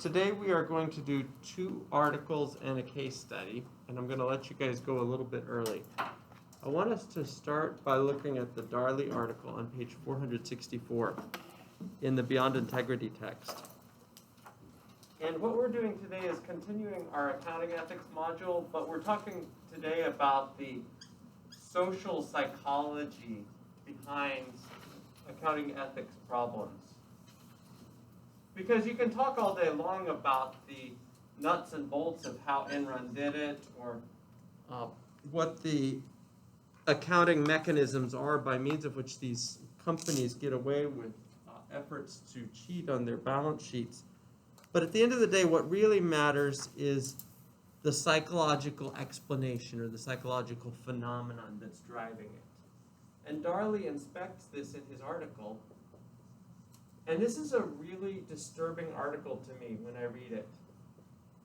Today we are going to do 2 articles and a case study, and I'm going to let you guys go a little bit early. I want us to start by looking at the Darley article on page 464 in the Beyond Integrity text. And what we're doing today is continuing our accounting ethics module, but we're talking today about the social psychology behind accounting ethics problems. Because you can talk all day long about the nuts and bolts of how Enron did it, or what the accounting mechanisms are by means of which these companies get away with efforts to cheat on their balance sheets. But at the end of the day, what really matters is the psychological explanation or the psychological phenomenon that's driving it. And Darley inspects this in his article. And this is a really disturbing article to me when I read it.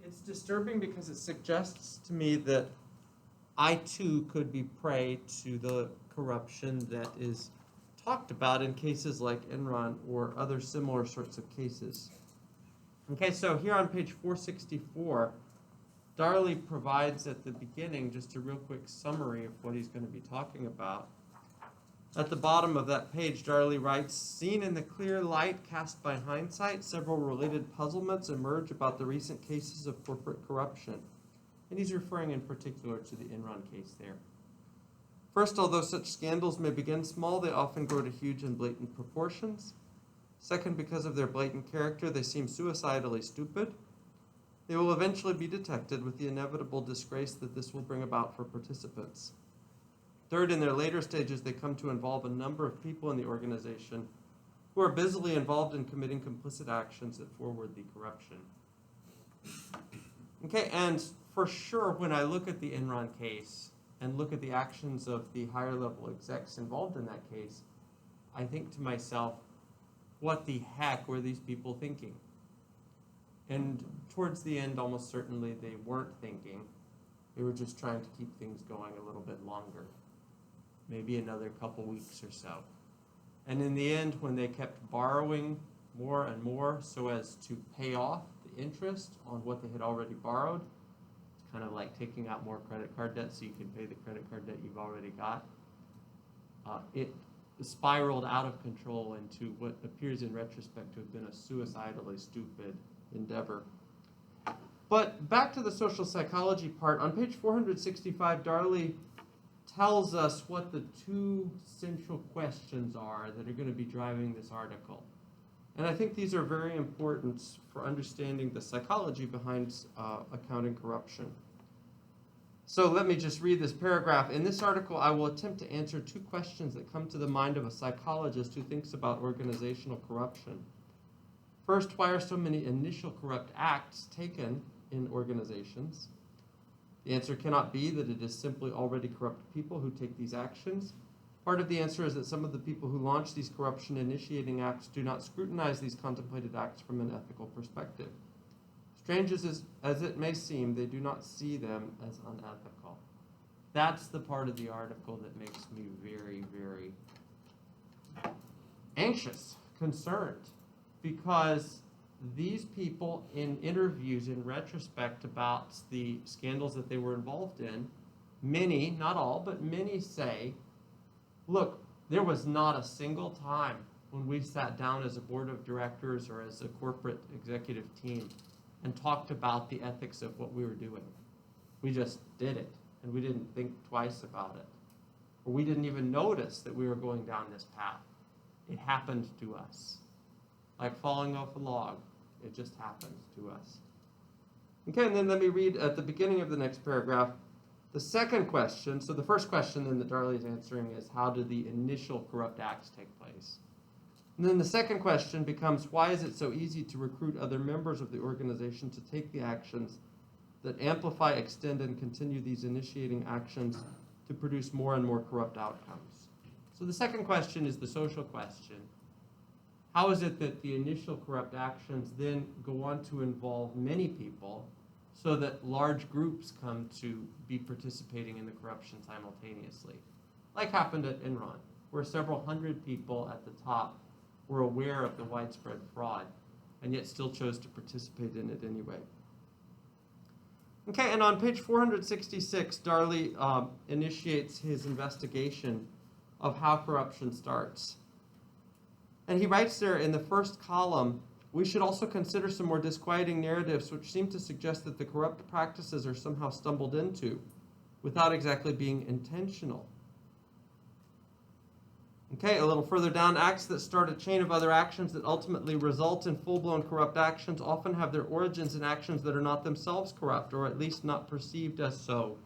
It's disturbing because it suggests to me that I too could be prey to the corruption that is talked about in cases like Enron or other similar sorts of cases. Okay, so here on page 464, Darley provides at the beginning just a real quick summary of what he's going to be talking about. At the bottom of that page, Darley writes, "Seen in the clear light cast by hindsight, several related puzzlements emerge about the recent cases of corporate corruption." And he's referring in particular to the Enron case there. "First, although such scandals may begin small, they often grow to huge and blatant proportions. Second, because of their blatant character, they seem suicidally stupid. They will eventually be detected with the inevitable disgrace that this will bring about for participants. Third, in their later stages, they come to involve a number of people in the organization who are busily involved in committing complicit actions that forward the corruption." Okay, and for sure, when I look at the Enron case and look at the actions of the higher level execs involved in that case, I think to myself, what the heck were these people thinking? And towards the end, almost certainly they weren't thinking. They were just trying to keep things going a little bit longer. Maybe another couple weeks or so. And in the end, when they kept borrowing more and more so as to pay off the interest on what they had already borrowed, it's kind of like taking out more credit card debt so you can pay the credit card debt you've already got. It spiraled out of control into what appears in retrospect to have been a suicidally stupid endeavor. But back to the social psychology part. On page 465, Darley tells us what the 2 central questions are that are going to be driving this article. And I think these are very important for understanding the psychology behind accounting corruption. So let me just read this paragraph. "In this article, I will attempt to answer 2 questions that come to the mind of a psychologist who thinks about organizational corruption. First, why are so many initial corrupt acts taken in organizations? The answer cannot be that it is simply already corrupt people who take these actions. Part of the answer is that some of the people who launch these corruption-initiating acts do not scrutinize these contemplated acts from an ethical perspective. Strange as it may seem, they do not see them as unethical." That's the part of the article that makes me very, very anxious, concerned, because these people in interviews in retrospect about the scandals that they were involved in, many, not all, but many say, look, there was not a single time when we sat down as a board of directors or as a corporate executive team and talked about the ethics of what we were doing. We just did it, and we didn't think twice about it. Or we didn't even notice that we were going down this path. It happened to us. Like falling off a log. It just happens to us. Okay, and then let me read at the beginning of the next paragraph the second question. So the first question then that Darley is answering is, how did the initial corrupt acts take place? And then the second question becomes, why is it so easy to recruit other members of the organization to take the actions that amplify, extend, and continue these initiating actions to produce more and more corrupt outcomes? So the second question is the social question. How is it that the initial corrupt actions then go on to involve many people so that large groups come to be participating in the corruption simultaneously? Like happened at Enron, where several hundred people at the top were aware of the widespread fraud. and yet still chose to participate in it anyway. Okay, and on page 466, Darley initiates his investigation of how corruption starts. And he writes there in the first column, we should also consider some more disquieting narratives which seem to suggest that the corrupt practices are somehow stumbled into without exactly being intentional. Okay, a little further down, acts that start a chain of other actions that ultimately result in full-blown corrupt actions often have their origins in actions that are not themselves corrupt, or at least not perceived as so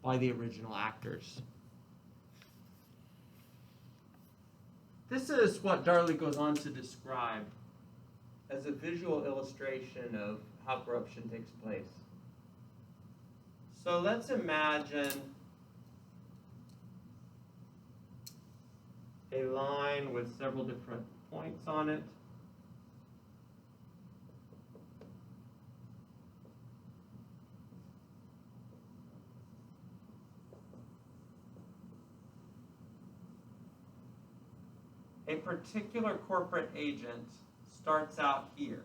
by the original actors. This is what Darley goes on to describe as a visual illustration of how corruption takes place. So let's imagine a line with several different points on it. A particular corporate agent starts out here.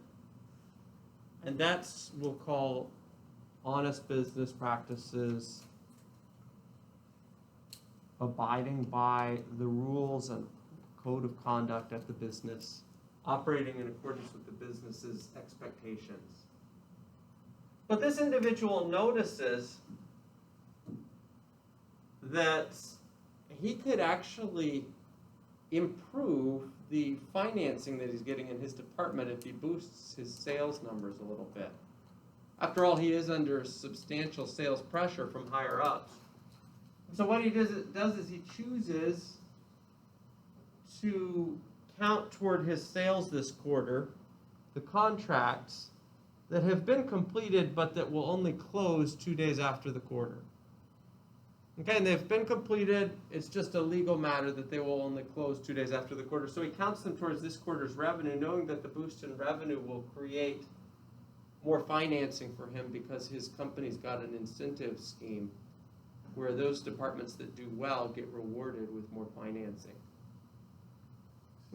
And that's, we'll call, honest business practices, abiding by the rules and code of conduct at the business, operating in accordance with the business's expectations. But this individual notices that he could actually improve the financing that he's getting in his department if he boosts his sales numbers a little bit. After all, he is under substantial sales pressure from higher ups. So what he does is he chooses to count toward his sales this quarter the contracts that have been completed but that will only close 2 days after the quarter. Okay, and they've been completed. It's just a legal matter that they will only close 2 days after the quarter. So he counts them towards this quarter's revenue, knowing that the boost in revenue will create more financing for him because his company's got an incentive scheme where those departments that do well get rewarded with more financing.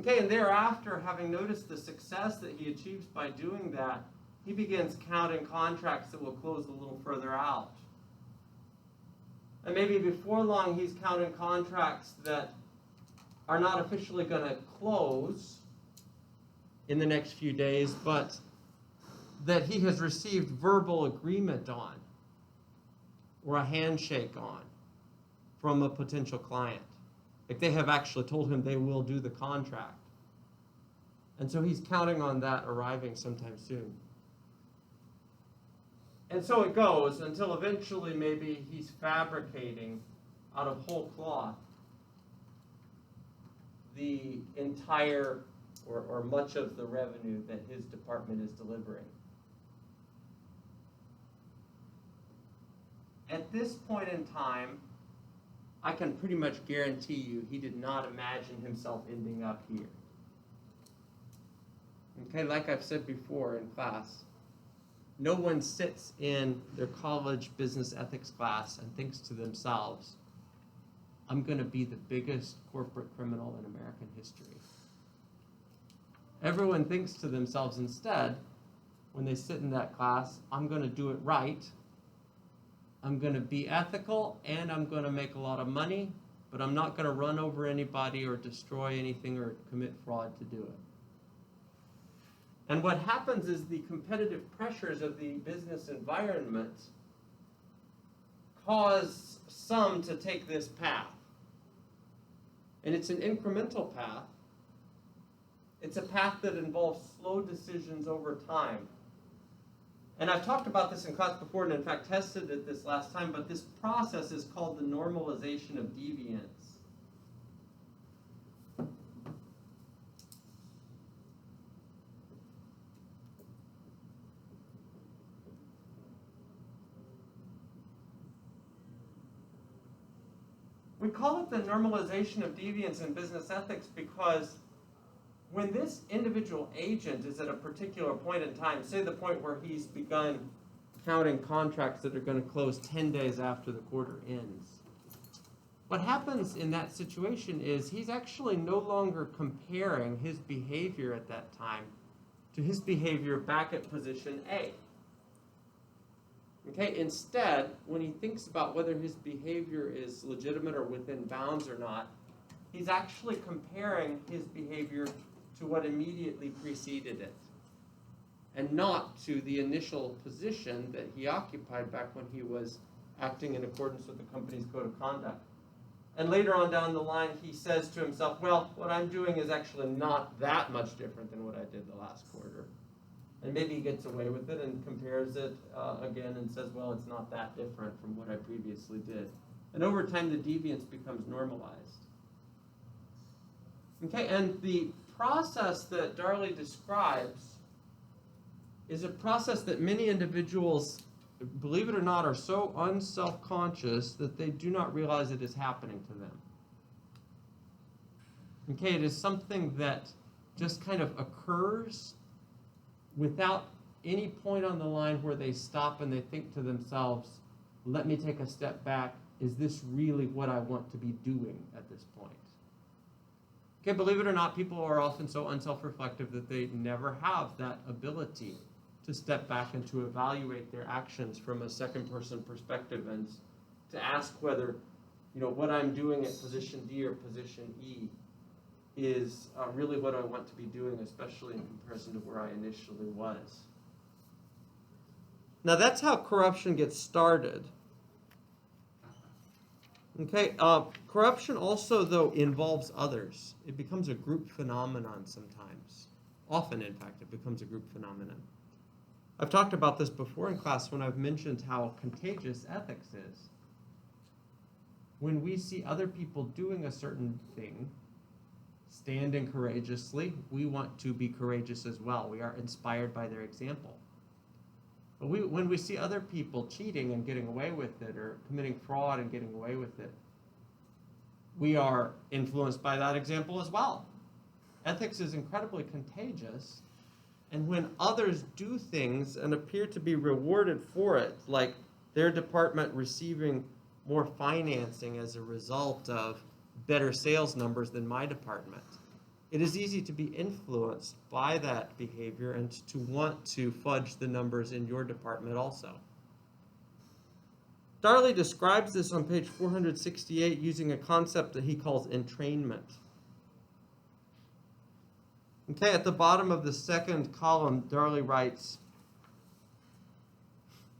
Okay, and thereafter, having noticed the success that he achieves by doing that, he begins counting contracts that will close a little further out. And maybe before long, he's counting contracts that are not officially going to close in the next few days, but that he has received verbal agreement on or a handshake on from a potential client. Like they have actually told him they will do the contract. And so he's counting on that arriving sometime soon. And so it goes until eventually maybe he's fabricating out of whole cloth the entire or much of the revenue that his department is delivering. At this point in time, I can pretty much guarantee you he did not imagine himself ending up here. Okay, like I've said before in class, no one sits in their college business ethics class and thinks to themselves, I'm going to be the biggest corporate criminal in American history. Everyone thinks to themselves instead, when they sit in that class, I'm going to do it right, I'm going to be ethical, and I'm going to make a lot of money, but I'm not going to run over anybody or destroy anything or commit fraud to do it. And what happens is the competitive pressures of the business environment cause some to take this path. And it's an incremental path. It's a path that involves slow decisions over time. And I've talked about this in class before and in fact tested it this last time, but this process is called the normalization of deviance. We call it the normalization of deviance in business ethics because when this individual agent is at a particular point in time, say the point where he's begun counting contracts that are going to close 10 days after the quarter ends, what happens in that situation is he's actually no longer comparing his behavior at that time to his behavior back at position A. Okay, instead, when he thinks about whether his behavior is legitimate or within bounds or not, he's actually comparing his behavior to what immediately preceded it, and not to the initial position that he occupied back when he was acting in accordance with the company's code of conduct. And later on down the line, he says to himself, well, what I'm doing is actually not that much different than what I did the last quarter. And maybe he gets away with it and compares it again and says, well, it's not that different from what I previously did. And over time, the deviance becomes normalized. Okay, and the process that Darley describes is a process that many individuals, believe it or not, are so unself-conscious that they do not realize it is happening to them. Okay, it is something that just kind of occurs without any point on the line where they stop and they think to themselves, let me take a step back. Is this really what I want to be doing at this point? Okay, believe it or not, people are often so unself-reflective that they never have that ability to step back and to evaluate their actions from a second-person perspective and to ask whether, what I'm doing at position D or position E is really what I want to be doing, especially in comparison to where I initially was. Now, that's how corruption gets started. Okay, corruption also, though, involves others. It becomes a group phenomenon sometimes. Often, in fact, it becomes a group phenomenon. I've talked about this before in class when I've mentioned how contagious ethics is. When we see other people doing a certain thing, standing courageously, we want to be courageous as well. We are inspired by their example. But when we see other people cheating and getting away with it, or committing fraud and getting away with it, we are influenced by that example as well. Ethics is incredibly contagious, and when others do things and appear to be rewarded for it, like their department receiving more financing as a result of better sales numbers than my department, it is easy to be influenced by that behavior and to want to fudge the numbers in your department also. Darley describes this on page 468 using a concept that he calls entrainment. Okay, at the bottom of the second column, Darley writes,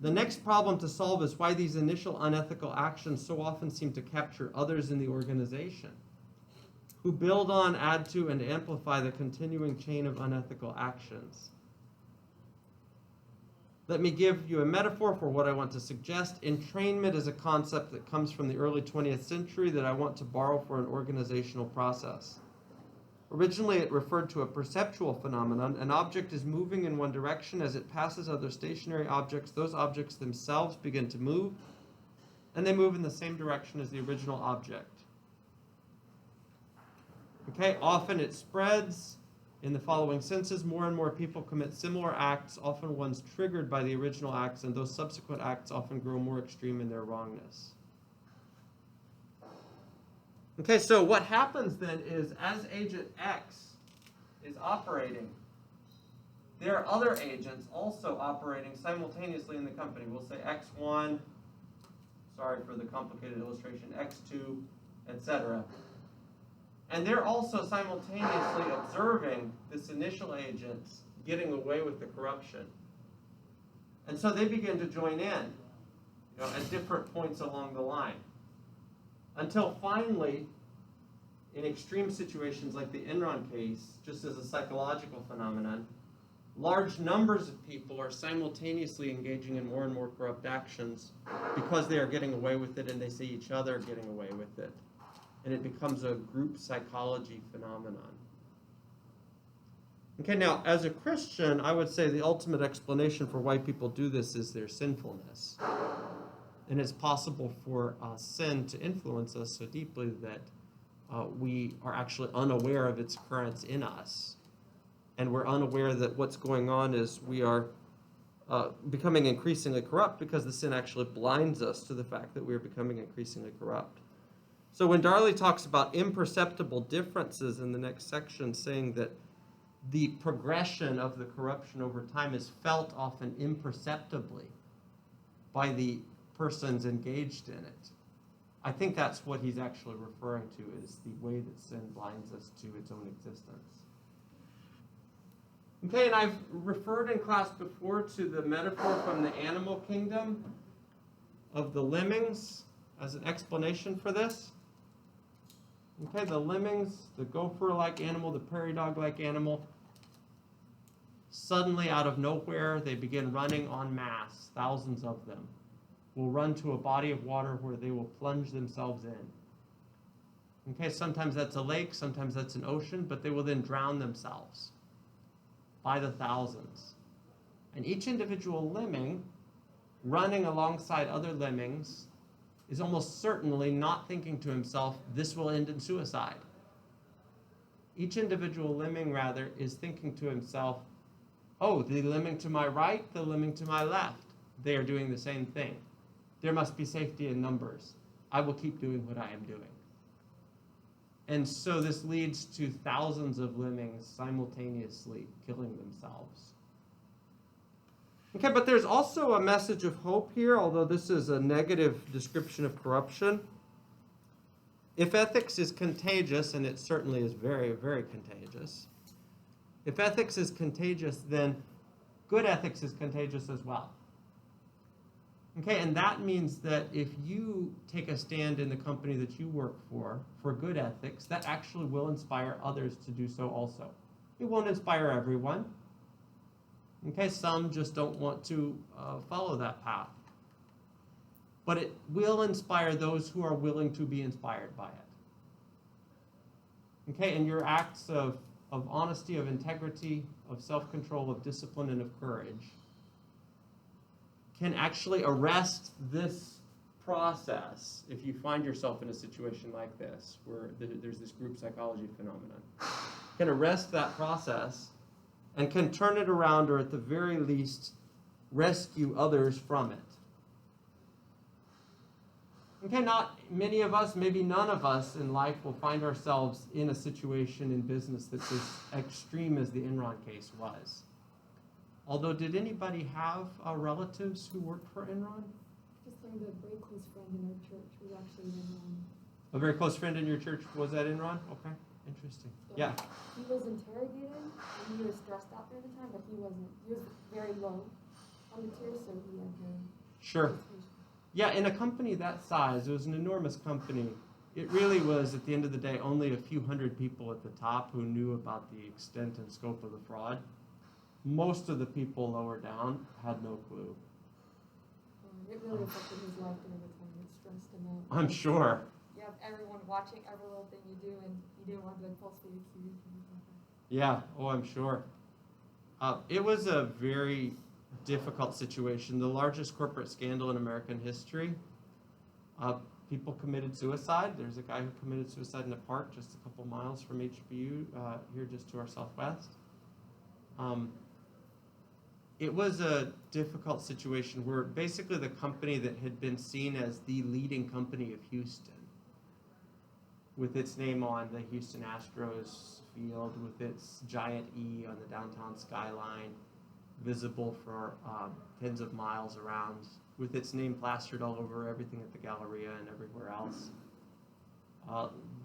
the next problem to solve is why these initial unethical actions so often seem to capture others in the organization, who build on, add to, and amplify the continuing chain of unethical actions. Let me give you a metaphor for what I want to suggest. Entrainment is a concept that comes from the early 20th century that I want to borrow for an organizational process. Originally, it referred to a perceptual phenomenon. An object is moving in one direction. As it passes other stationary objects, those objects themselves begin to move, and they move in the same direction as the original object. Okay, often it spreads in the following senses. More and more people commit similar acts, often ones triggered by the original acts, and those subsequent acts often grow more extreme in their wrongness. Okay, so what happens then is as agent X is operating, there are other agents also operating simultaneously in the company. We'll say X1, sorry for the complicated illustration, X2, etc. And they're also simultaneously observing this initial agent getting away with the corruption. And so they begin to join in, at different points along the line. Until finally, in extreme situations like the Enron case, just as a psychological phenomenon, large numbers of people are simultaneously engaging in more and more corrupt actions because they are getting away with it and they see each other getting away with it. And it becomes a group psychology phenomenon. Okay, now, as a Christian, I would say the ultimate explanation for why people do this is their sinfulness. And it's possible for sin to influence us so deeply that we are actually unaware of its occurrence in us. And we're unaware that what's going on is we are becoming increasingly corrupt because the sin actually blinds us to the fact that we're becoming increasingly corrupt. So when Darley talks about imperceptible differences in the next section, saying that the progression of the corruption over time is felt often imperceptibly by the persons engaged in it. I think that's what he's actually referring to, is the way that sin blinds us to its own existence. Okay, and I've referred in class before to the metaphor from the animal kingdom of the lemmings as an explanation for this. Okay, the lemmings, the gopher-like animal, the prairie dog-like animal, suddenly out of nowhere, they begin running en masse, thousands of them, will run to a body of water where they will plunge themselves in. Okay, sometimes that's a lake, sometimes that's an ocean, but they will then drown themselves by the thousands. And each individual lemming, running alongside other lemmings, is almost certainly not thinking to himself, this will end in suicide. Each individual lemming, rather, is thinking to himself, oh, the lemming to my right, the lemming to my left, they are doing the same thing. There must be safety in numbers. I will keep doing what I am doing. And so this leads to thousands of lemmings simultaneously killing themselves. Okay, but there's also a message of hope here, although this is a negative description of corruption. If ethics is contagious, and it certainly is very, very contagious, if ethics is contagious, then good ethics is contagious as well. Okay, and that means that if you take a stand in the company that you work for good ethics, that actually will inspire others to do so also. It won't inspire everyone. Okay, some just don't want to follow that path. But it will inspire those who are willing to be inspired by it. Okay, and your acts of honesty, of integrity, of self-control, of discipline, and of courage can actually arrest this process if you find yourself in a situation like this, where there's this group psychology phenomenon. Can arrest that process and can turn it around, or at the very least, rescue others from it. Okay, not many of us, maybe none of us in life will find ourselves in a situation in business that's as extreme as the Enron case was. Although, did anybody have relatives who worked for Enron? Just learned a very close friend in our church was actually in Enron. A very close friend in your church was at Enron? Okay, interesting. Yeah. He was interrogated, and he was stressed out during the time, but he wasn't. He was very low on the tier, so he had no. Sure. Yeah, in a company that size, it was an enormous company. It really was, at the end of the day, only a few hundred people at the top who knew about the extent and scope of the fraud. Most of the people lower down had no clue. It really affected his life during the time. It stressed him out. I'm sure. You have everyone watching every little thing you do, and you didn't want to be falsely accused. Yeah, oh, I'm sure. It was a very difficult situation. The largest corporate scandal in American history. People committed suicide. There's a guy who committed suicide in a park just a couple miles from HBU, here just to our southwest. It was a difficult situation where basically the company that had been seen as the leading company of Houston, with its name on the Houston Astros field, with its giant E on the downtown skyline, visible for tens of miles around, with its name plastered all over everything at the Galleria and everywhere else.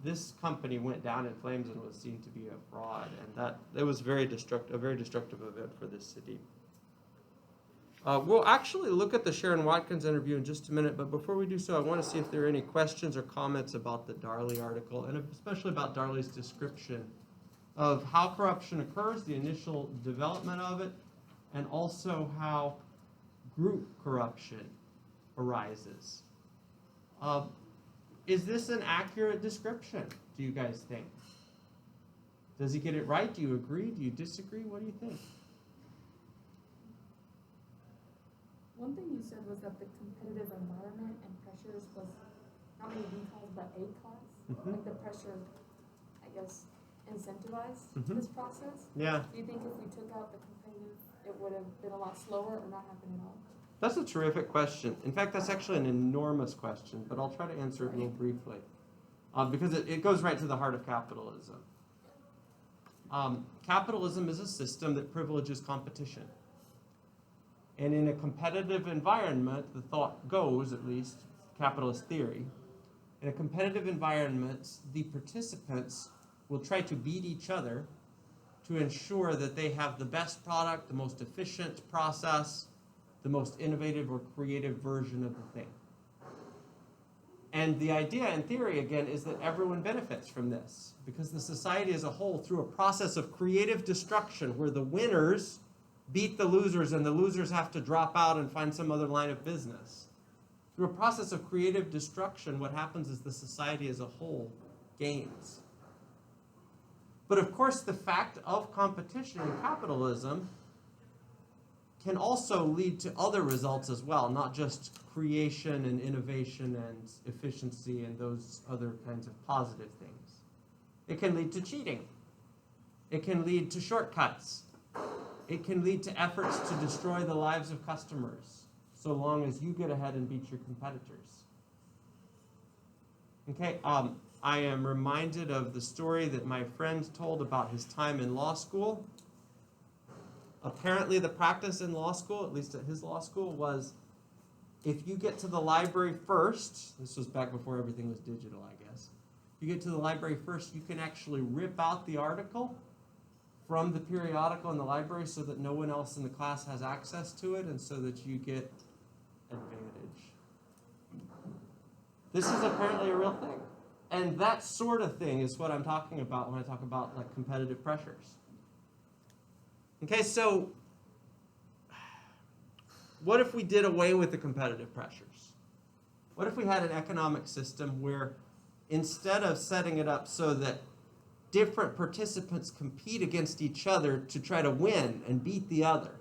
This company went down in flames and was seen to be a fraud, and it was a very destructive event for this city. We'll actually look at the Sharon Watkins interview in just a minute, but before we do so, I want to see if there are any questions or comments about the Darley article, and especially about Darley's description of how corruption occurs, the initial development of it, and also how group corruption arises. Is this an accurate description, do you guys think? Does he get it right? Do you agree? Do you disagree? What do you think? One thing you said was that the competitive environment and pressures was not only B class but A class. Mm-hmm. Like the pressure, I guess, incentivized this process. Yeah. Do you think if we took out the competitive, it would have been a lot slower or not happen at all? That's a terrific question. In fact, that's actually an enormous question, but I'll try to answer it real briefly. Because it goes right to the heart of capitalism. capitalism is a system that privileges competition. And in a competitive environment, the thought goes, at least, capitalist theory, in a competitive environment, the participants will try to beat each other to ensure that they have the best product, the most efficient process, the most innovative or creative version of the thing. And the idea in theory, again, is that everyone benefits from this because the society as a whole, through a process of creative destruction where the winners beat the losers and the losers have to drop out and find some other line of business. Through a process of creative destruction, what happens is the society as a whole gains. But of course, the fact of competition in capitalism can also lead to other results as well, not just creation and innovation and efficiency and those other kinds of positive things. It can lead to cheating. It can lead to shortcuts. It can lead to efforts to destroy the lives of customers, so long as you get ahead and beat your competitors. Okay, I am reminded of the story that my friend told about his time in law school. Apparently the practice in law school, at least at his law school, was if you get to the library first, this was back before everything was digital, I guess. If you get to the library first, you can actually rip out the article from the periodical in the library so that no one else in the class has access to it and so that you get advantage. This is apparently a real thing. And that sort of thing is what I'm talking about when I talk about like competitive pressures. Okay, so what if we did away with the competitive pressures? What if we had an economic system where instead of setting it up so that different participants compete against each other to try to win and beat the other,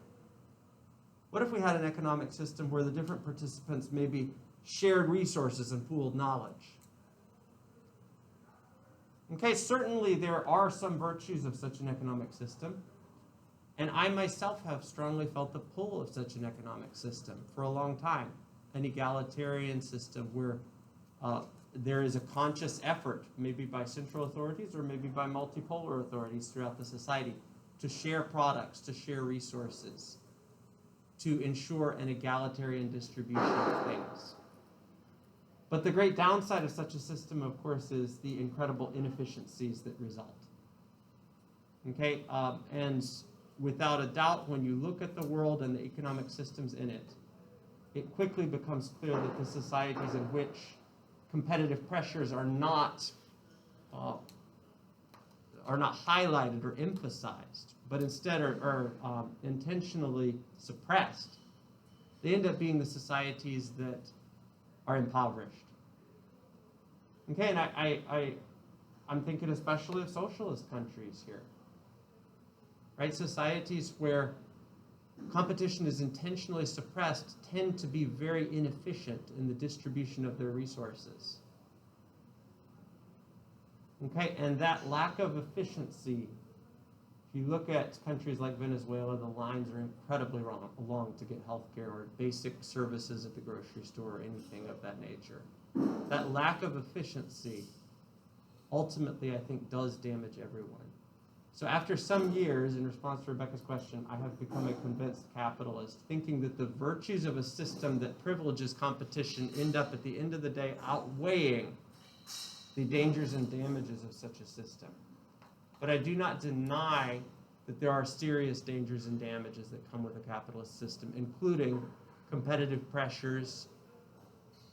what if we had an economic system where the different participants maybe shared resources and pooled knowledge? Okay, certainly there are some virtues of such an economic system. And I myself have strongly felt the pull of such an economic system for a long time. An egalitarian system where there is a conscious effort, maybe by central authorities or maybe by multipolar authorities throughout the society, to share products, to share resources, to ensure an egalitarian distribution of things. But the great downside of such a system, of course, is the incredible inefficiencies that result. Okay, and without a doubt, when you look at the world and the economic systems in it, it quickly becomes clear that the societies in which competitive pressures are not highlighted or emphasized, but instead are intentionally suppressed, they end up being the societies that are impoverished. Okay, and I'm thinking especially of socialist countries here. Right? Societies where competition is intentionally suppressed tend to be very inefficient in the distribution of their resources. Okay, and that lack of efficiency, if you look at countries like Venezuela, the lines are incredibly long to get health care or basic services at the grocery store or anything of that nature. That lack of efficiency ultimately, I think, does damage everyone. So after some years, in response to Rebecca's question, I have become a convinced capitalist, thinking that the virtues of a system that privileges competition end up at the end of the day outweighing the dangers and damages of such a system. But I do not deny that there are serious dangers and damages that come with a capitalist system, including competitive pressures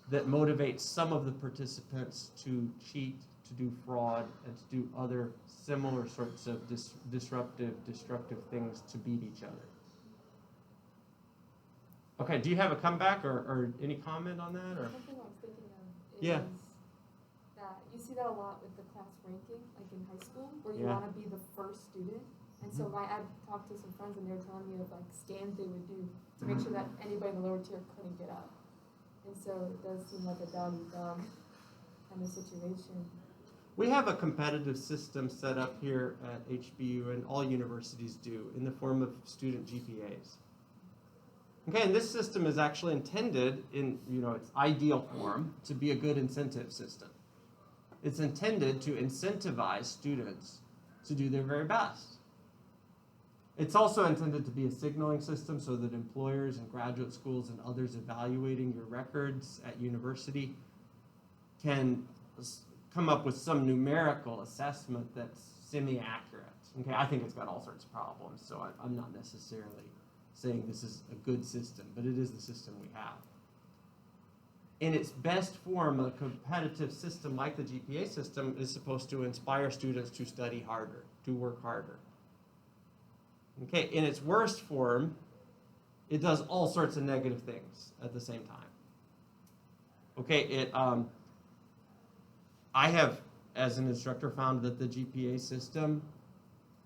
that motivate some of the participants to cheat, to do fraud, and to do other similar sorts of destructive things to beat each other. Okay, do you have a comeback or any comment on that? Or? Something I was thinking of is Yeah. that you see that a lot with the class ranking, like in high school, where you Yeah. want to be the first student. And so I talked to some friends and they were telling me of like scams they would do to make sure that anybody in the lower tier couldn't get up. And so it does seem like a dog-eat-dog kind of situation. We have a competitive system set up here at HBU, and all universities do, in the form of student GPAs. Okay, and this system is actually intended in its ideal form to be a good incentive system. It's intended to incentivize students to do their very best. It's also intended to be a signaling system so that employers and graduate schools and others evaluating your records at university can come up with some numerical assessment that's semi-accurate. Okay, I think it's got all sorts of problems, so I'm not necessarily saying this is a good system, but it is the system we have. In its best form, a competitive system like the GPA system is supposed to inspire students to study harder, to work harder. Okay, in its worst form, it does all sorts of negative things at the same time. Okay, I have, as an instructor, found that the GPA system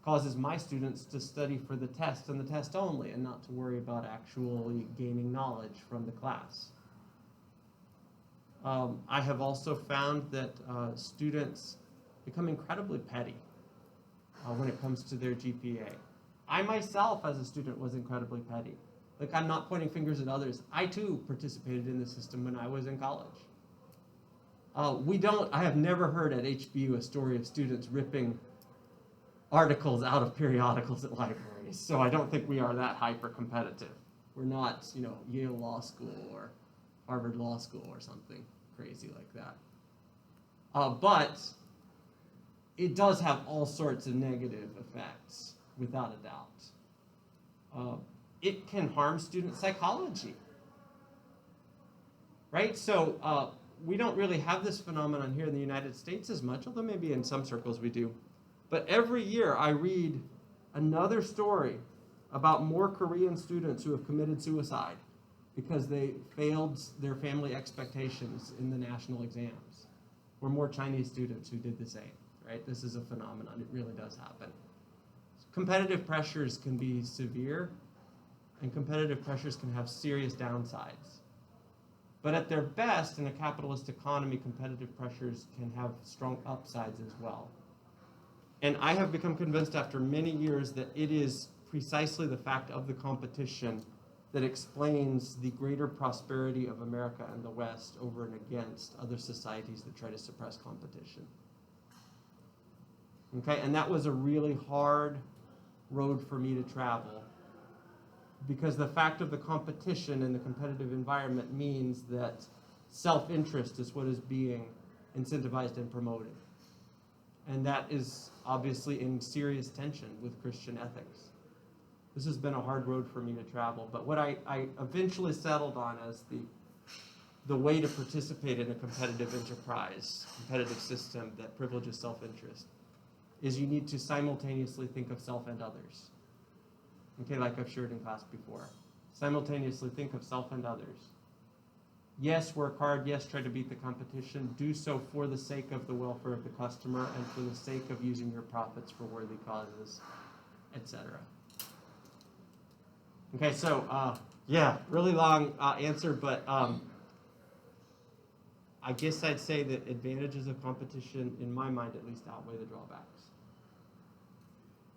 causes my students to study for the test and the test only, and not to worry about actually gaining knowledge from the class. I have also found that students become incredibly petty when it comes to their GPA. I myself, as a student, was incredibly petty. Like, I'm not pointing fingers at others. I too participated in the system when I was in college. I have never heard at HBU a story of students ripping articles out of periodicals at libraries, so I don't think we are that hyper-competitive. We're not, Yale Law School or Harvard Law School or something crazy like that. But it does have all sorts of negative effects, without a doubt. It can harm student psychology, right? So we don't really have this phenomenon here in the United States as much, although maybe in some circles we do. But every year I read another story about more Korean students who have committed suicide because they failed their family expectations in the national exams, or more Chinese students who did the same, right? This is a phenomenon. It really does happen. Competitive pressures can be severe, and competitive pressures can have serious downsides. But at their best, in a capitalist economy, competitive pressures can have strong upsides as well. And I have become convinced after many years that it is precisely the fact of the competition that explains the greater prosperity of America and the West over and against other societies that try to suppress competition. Okay, and that was a really hard road for me to travel, because the fact of the competition in the competitive environment means that self-interest is what is being incentivized and promoted. And that is obviously in serious tension with Christian ethics. This has been a hard road for me to travel, but what I eventually settled on as the way to participate in a competitive enterprise, competitive system that privileges self-interest, is you need to simultaneously think of self and others. Okay, like I've shared in class before. Simultaneously think of self and others. Yes, work hard. Yes, try to beat the competition. Do so for the sake of the welfare of the customer and for the sake of using your profits for worthy causes, etc. Okay, so yeah, really long answer, but I guess I'd say that advantages of competition, in my mind at least, outweigh the drawbacks.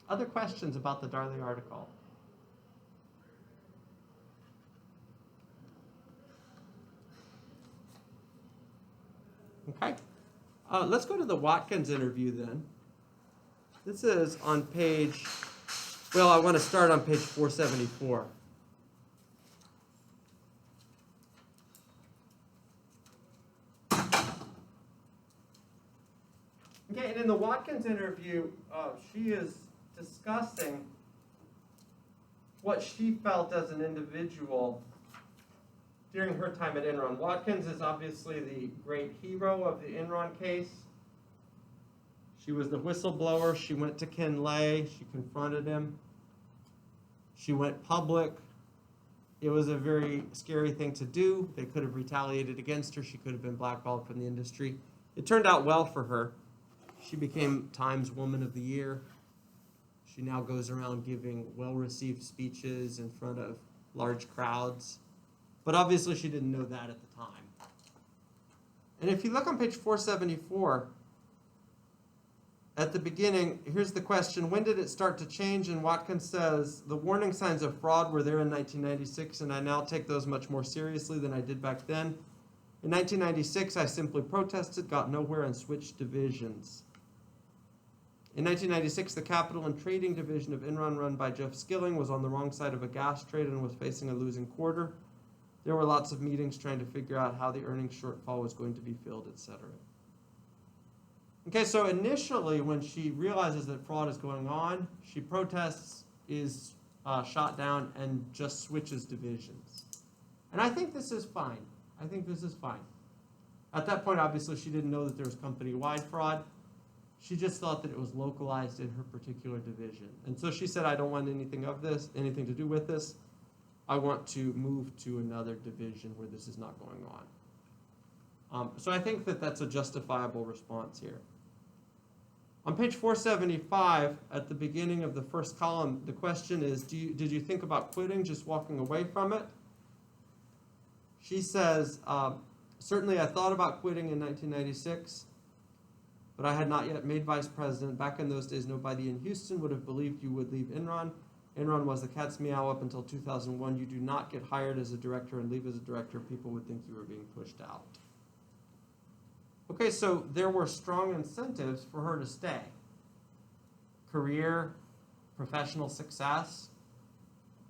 Other questions about the Darley article? Okay, let's go to the Watkins interview then. This is on page, well, I want to start on page 474. Okay, and in the Watkins interview, she is discussing what she felt as an individual during her time at Enron. Watkins is obviously the great hero of the Enron case. She was the whistleblower. She went to Ken Lay. She confronted him. She went public. It was a very scary thing to do. They could have retaliated against her. She could have been blackballed from the industry. It turned out well for her. She became Times Woman of the Year. She now goes around giving well-received speeches in front of large crowds. But obviously she didn't know that at the time. And if you look on page 474, at the beginning, here's the question: when did it start to change? And Watkins says, the warning signs of fraud were there in 1996, and I now take those much more seriously than I did back then. In 1996, I simply protested, got nowhere, and switched divisions. In 1996, the capital and trading division of Enron, run by Jeff Skilling, was on the wrong side of a gas trade and was facing a losing quarter. There were lots of meetings trying to figure out how the earnings shortfall was going to be filled, etc. Okay, so initially, when she realizes that fraud is going on, she protests, is shot down, and just switches divisions. And I think this is fine. I think this is fine. At that point, obviously, she didn't know that there was company-wide fraud. She just thought that it was localized in her particular division. And so she said, I don't want anything to do with this. I want to move to another division where this is not going on. So I think that that's a justifiable response here. On page 475, at the beginning of the first column, the question is, did you think about quitting, just walking away from it? She says, certainly I thought about quitting in 1996, but I had not yet made vice president. Back in those days, nobody in Houston would have believed you would leave Enron. Enron was the cat's meow up until 2001. You do not get hired as a director and leave as a director. People would think you were being pushed out. Okay, so there were strong incentives for her to stay. Career, professional success,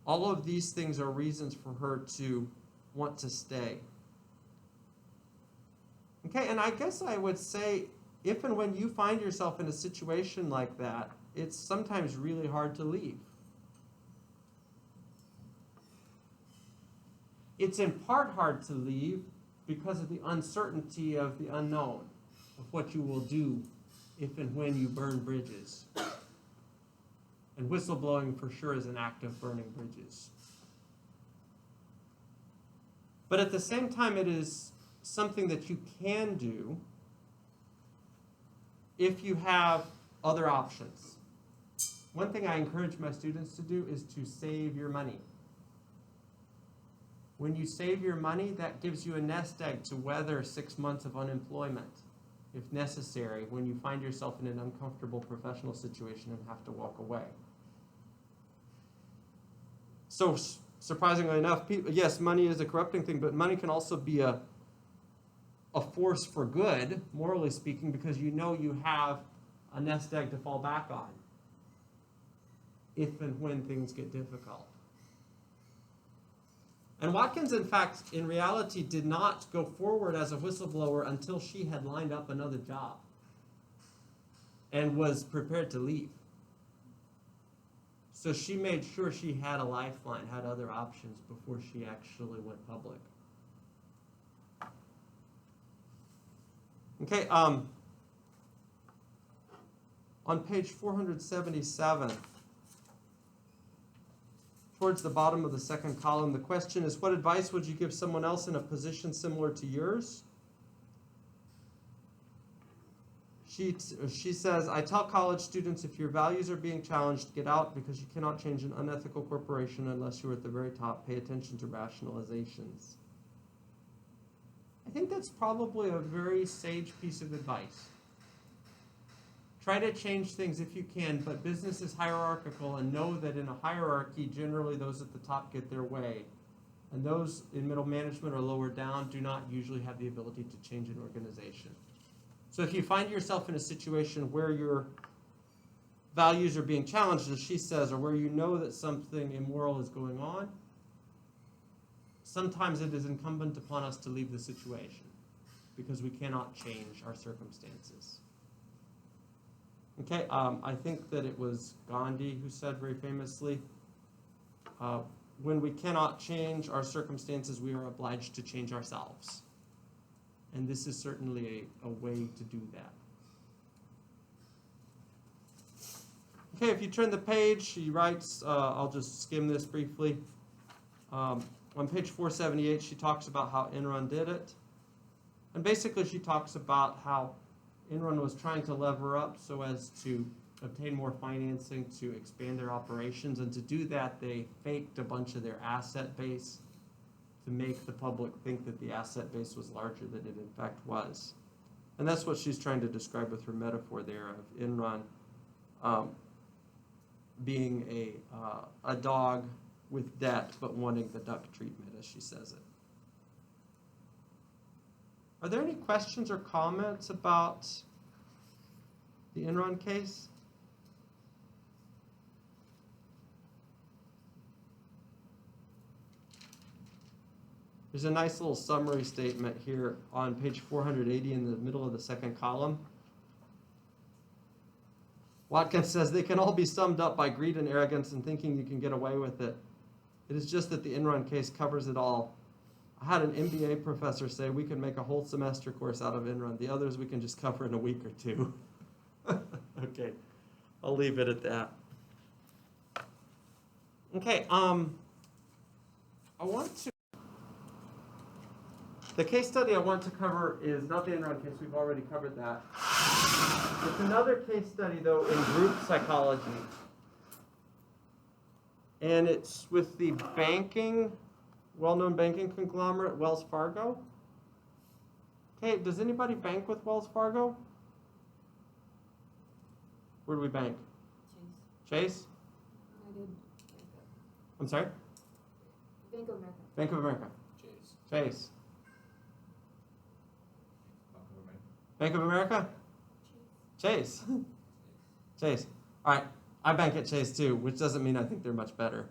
all of these things are reasons for her to want to stay. Okay, and I guess I would say, if and when you find yourself in a situation like that, it's sometimes really hard to leave. It's in part hard to leave because of the uncertainty of the unknown, of what you will do if and when you burn bridges. And whistleblowing for sure is an act of burning bridges. But at the same time, it is something that you can do if you have other options. One thing I encourage my students to do is to save your money. When you save your money, that gives you a nest egg to weather 6 months of unemployment, if necessary, when you find yourself in an uncomfortable professional situation and have to walk away. So, surprisingly enough, yes, money is a corrupting thing, but money can also be a force for good, morally speaking, because you know you have a nest egg to fall back on if and when things get difficult. And Watkins, in fact, in reality, did not go forward as a whistleblower until she had lined up another job and was prepared to leave. So she made sure she had a lifeline, had other options before she actually went public. Okay, on page 477, towards the bottom of the second column, the question is, what advice would you give someone else in a position similar to yours? She says, I tell college students, if your values are being challenged, get out, because you cannot change an unethical corporation unless you're at the very top. Pay attention to rationalizations. I think that's probably a very sage piece of advice. Try to change things if you can, but business is hierarchical, and know that in a hierarchy, generally those at the top get their way. And those in middle management or lower down do not usually have the ability to change an organization. So if you find yourself in a situation where your values are being challenged, as she says, or where you know that something immoral is going on, sometimes it is incumbent upon us to leave the situation because we cannot change our circumstances. Okay, I think that it was Gandhi who said very famously, when we cannot change our circumstances, we are obliged to change ourselves. And this is certainly a way to do that. Okay, if you turn the page, she writes, I'll just skim this briefly. On page 478, she talks about how Enron did it. And basically, she talks about how Enron was trying to lever up so as to obtain more financing to expand their operations. And to do that, they faked a bunch of their asset base to make the public think that the asset base was larger than it in fact was. And that's what she's trying to describe with her metaphor there of Enron being a dog with debt but wanting the duck treatment, as she says it. Are there any questions or comments about the Enron case? There's a nice little summary statement here on page 480 in the middle of the second column. Watkins says they can all be summed up by greed and arrogance and thinking you can get away with it. It is just that the Enron case covers it all. I had an MBA professor say we can make a whole semester course out of Enron. The others we can just cover in a week or two. Okay, I'll leave it at that. Okay, I want to. The case study I want to cover is not the Enron case. We've already covered that. It's another case study, though, in group psychology. And it's with the well-known banking conglomerate, Wells Fargo. Okay, does anybody bank with Wells Fargo? Where do we bank? Chase? I did. I'm sorry? Bank of America. Bank of America. Chase. Bank of America? Chase. Chase. All right. I bank at Chase too, which doesn't mean I think they're much better.